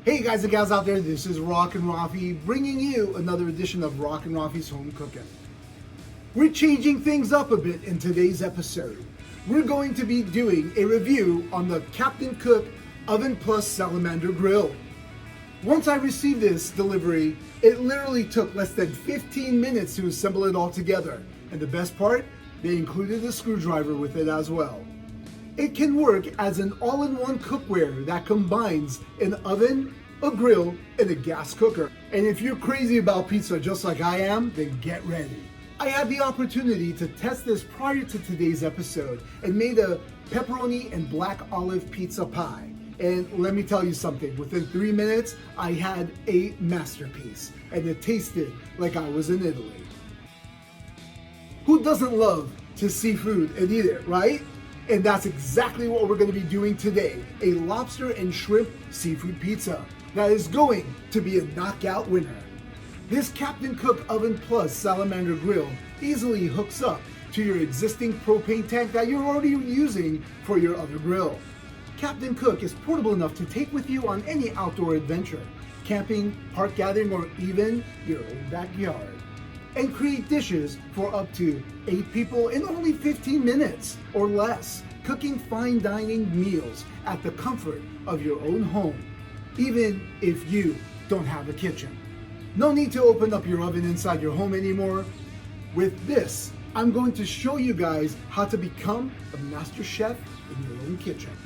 Hey guys and gals out there, this is Rock and Rafi bringing you another edition of Rock and Rafi's Home Cooking. We're changing things up a bit in today's episode. We're going to be doing a review on the Captain Cook OvenPlus Salamander grill. Once I received this delivery, it literally took less than 15 minutes to assemble it all together. And the best part, they included a screwdriver with it as well. It can work as an all-in-one cookware that combines an oven, a grill, and a gas cooker. And if you're crazy about pizza just like I am, then get ready. I had the opportunity to test this prior to today's episode and made a pepperoni and black olive pizza pie. And let me tell you something, within 3 minutes, I had a masterpiece, and it tasted like I was in Italy. Who doesn't love to see food and eat it, right? And that's exactly what we're going to be doing today, a lobster and shrimp seafood pizza that is going to be a knockout winner. This Captain Cook OvenPlus Salamander grill easily hooks up to your existing propane tank that you're already using for your other grill. Captain Cook is portable enough to take with you on any outdoor adventure, camping, park gathering, or even your own backyard, and create dishes for up to 8 people in only 15 minutes or less, cooking fine dining meals at the comfort of your own home, even if you don't have a kitchen. No need to open up your oven inside your home anymore. With this, I'm going to show you guys how to become a master chef in your own kitchen.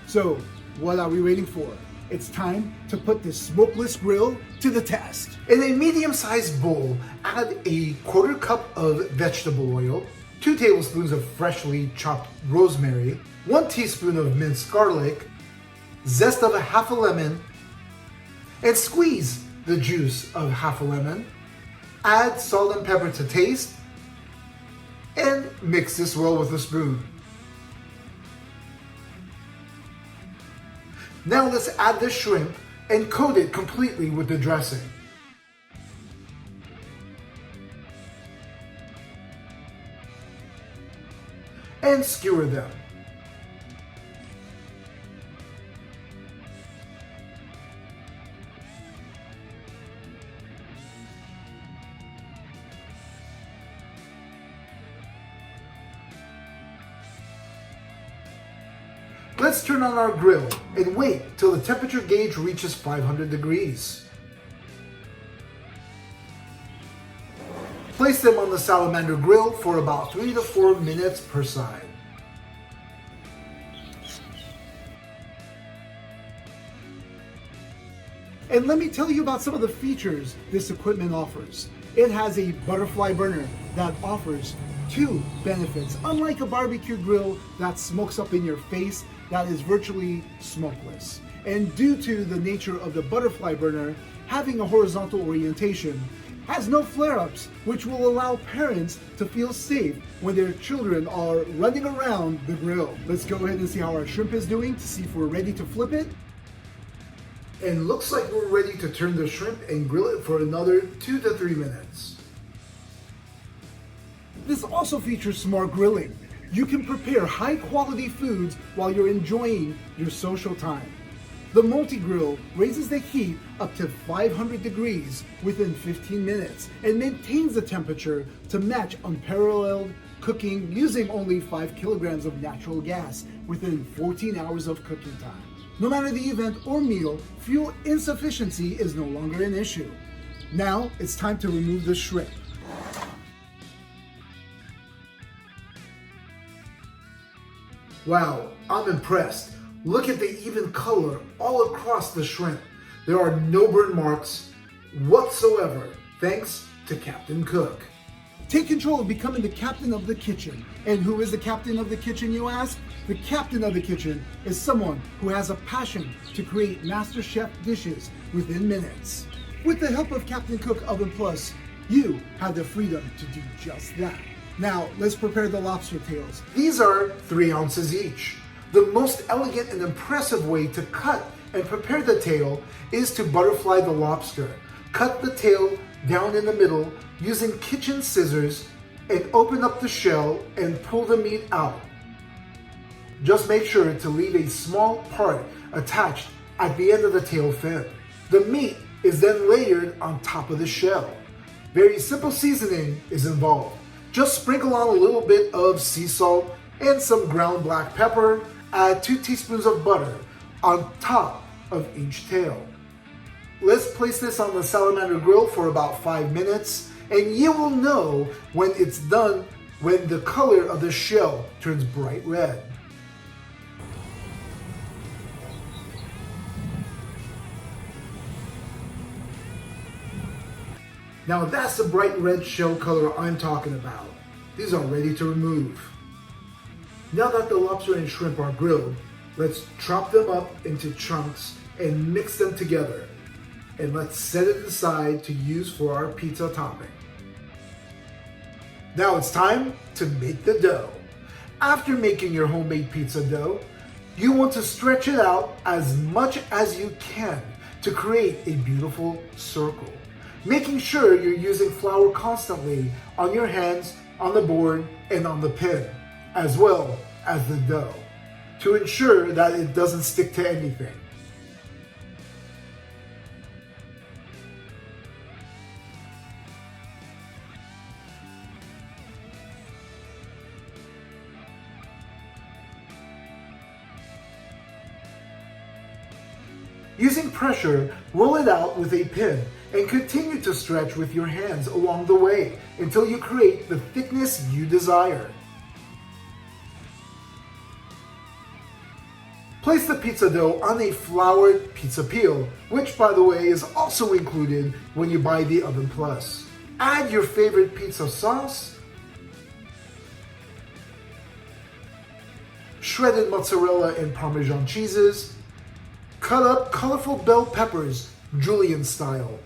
So, what are we waiting for? It's time to put this smokeless grill to the test. In a medium-sized bowl, add a 1/4 cup of vegetable oil, 2 tablespoons of freshly chopped rosemary, 1 teaspoon of minced garlic, zest of half a lemon, and squeeze the juice of half a lemon. Add salt and pepper to taste, and mix this well with a spoon. Now let's add the shrimp and coat it completely with the dressing. And skewer them. Let's turn on our grill and wait till the temperature gauge reaches 500 degrees. Place them on the Salamander grill for about 3 to 4 minutes per side. And let me tell you about some of the features this equipment offers. It has a butterfly burner that offers 2 benefits. Unlike a barbecue grill that smokes up in your face, that is virtually smokeless. And due to the nature of the butterfly burner, having a horizontal orientation has no flare-ups, which will allow parents to feel safe when their children are running around the grill. Let's go ahead and see how our shrimp is doing to see if we're ready to flip it. And looks like we're ready to turn the shrimp and grill it for another 2 to 3 minutes. This also features smart grilling. You can prepare high quality foods while you're enjoying your social time. The multi-grill raises the heat up to 500 degrees within 15 minutes and maintains the temperature to match unparalleled cooking using only 5 kilograms of natural gas within 14 hours of cooking time. No matter the event or meal, fuel insufficiency is no longer an issue. Now it's time to remove the shrimp. Wow, I'm impressed. Look at the even color all across the shrimp. There are no burn marks whatsoever, thanks to Captain Cook. Take control of becoming the captain of the kitchen. And who is the captain of the kitchen, you ask? The captain of the kitchen is someone who has a passion to create master chef dishes within minutes. With the help of Captain Cook OvenPlus, you have the freedom to do just that. Now, let's prepare the lobster tails. These are 3 ounces each. The most elegant and impressive way to cut and prepare the tail is to butterfly the lobster. Cut the tail down in the middle using kitchen scissors and open up the shell and pull the meat out. Just make sure to leave a small part attached at the end of the tail fin. The meat is then layered on top of the shell. Very simple seasoning is involved. Just sprinkle on a little bit of sea salt and some ground black pepper. Add 2 teaspoons of butter on top of each tail. Let's place this on the Salamander grill for about 5 minutes, and you will know when it's done when the color of the shell turns bright red. Now that's the bright red shell color I'm talking about. These are ready to remove. Now that the lobster and shrimp are grilled, let's chop them up into chunks and mix them together. And let's set it aside to use for our pizza topping. Now it's time to make the dough. After making your homemade pizza dough, you want to stretch it out as much as you can to create a beautiful circle. Making sure you're using flour constantly on your hands, on the board, and on the pin, as well as the dough, to ensure that it doesn't stick to anything. Using pressure, roll it out with a pin and continue to stretch with your hands along the way until you create the thickness you desire. Place the pizza dough on a floured pizza peel, which by the way is also included when you buy the OvenPlus. Add your favorite pizza sauce, shredded mozzarella and Parmesan cheeses, cut up colorful bell peppers, julienne style,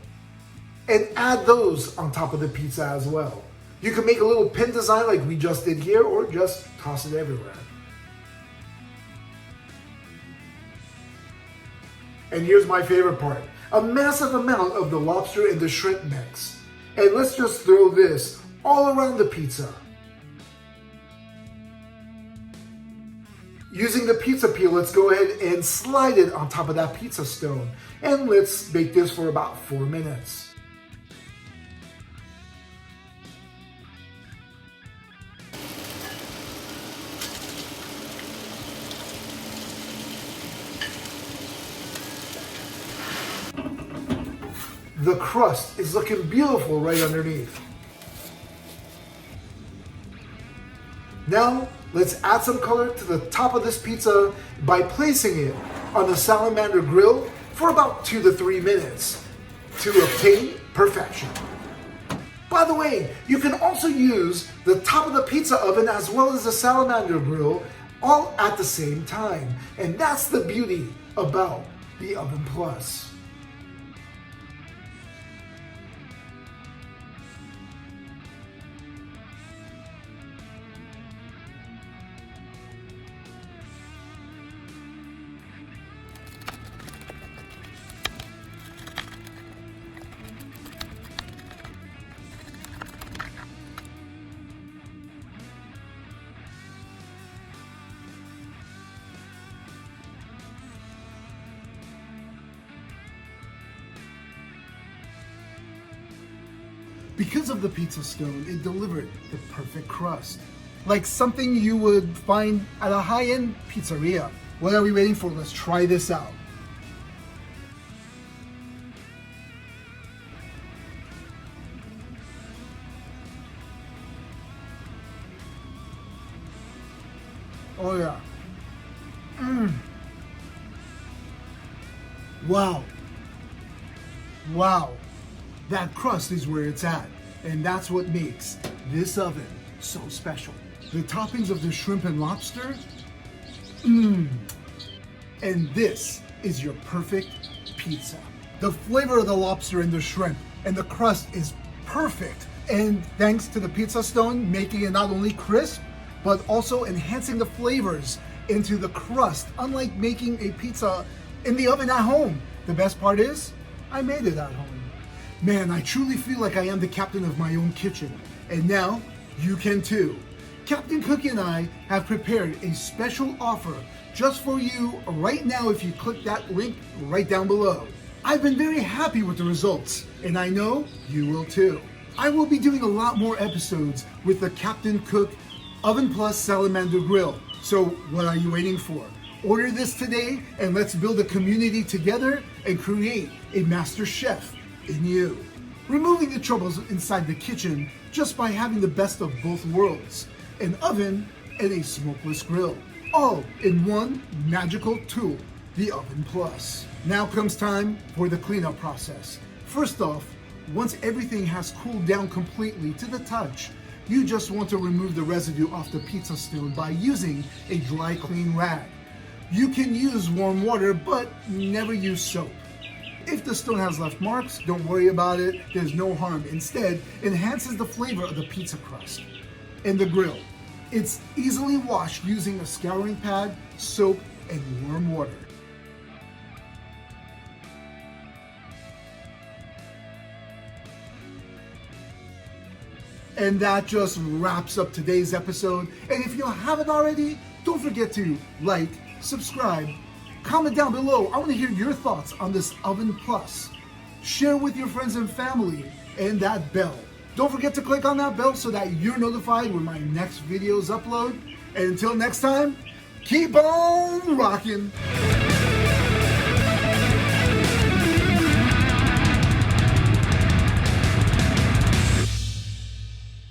and add those on top of the pizza as well. You can make a little pin design like we just did here, or just toss it everywhere. And here's my favorite part, a massive amount of the lobster and the shrimp mix. And let's just throw this all around the pizza. Using the pizza peel, let's go ahead and slide it on top of that pizza stone. And let's bake this for about 4 minutes. The crust is looking beautiful right underneath. Now, let's add some color to the top of this pizza by placing it on the Salamander grill for about 2 to 3 minutes to obtain perfection. By the way, you can also use the top of the pizza oven as well as the Salamander grill all at the same time. And that's the beauty about the OvenPlus. Because of the pizza stone, it delivered the perfect crust. Like something you would find at a high-end pizzeria. What are we waiting for? Let's try this out. Oh yeah. Wow. Wow. That crust is where it's at, and that's what makes this oven so special. The toppings of the shrimp and lobster, and this is your perfect pizza. The flavor of the lobster and the shrimp and the crust is perfect, and thanks to the pizza stone, making it not only crisp, but also enhancing the flavors into the crust, unlike making a pizza in the oven at home. The best part is, I made it at home. Man, I truly feel like I am the captain of my own kitchen, and now you can too. Captain Cookie and I have prepared a special offer just for you right now if you click that link right down below. I've been very happy with the results, and I know you will too. I will be doing a lot more episodes with the Capt'n Cook OvenPlus Salamander Grill. So what are you waiting for? Order this today and let's build a community together and create a master chef in you. Removing the troubles inside the kitchen just by having the best of both worlds, an oven and a smokeless grill, all in one magical tool, the OvenPlus. Now comes time for the cleanup process. First off, once everything has cooled down completely to the touch, you just want to remove the residue off the pizza stone by using a dry clean rag. You can use warm water, but never use soap. If the stone has left marks, don't worry about it, there's no harm. Instead, it enhances the flavor of the pizza crust. And the grill. It's easily washed using a scouring pad, soap, and warm water. And that just wraps up today's episode. And if you haven't already, don't forget to like, subscribe, comment down below. I want to hear your thoughts on this OvenPlus. Share with your friends and family, and that bell. Don't forget to click on that bell so that you're notified when my next videos upload. And until next time, keep on rocking.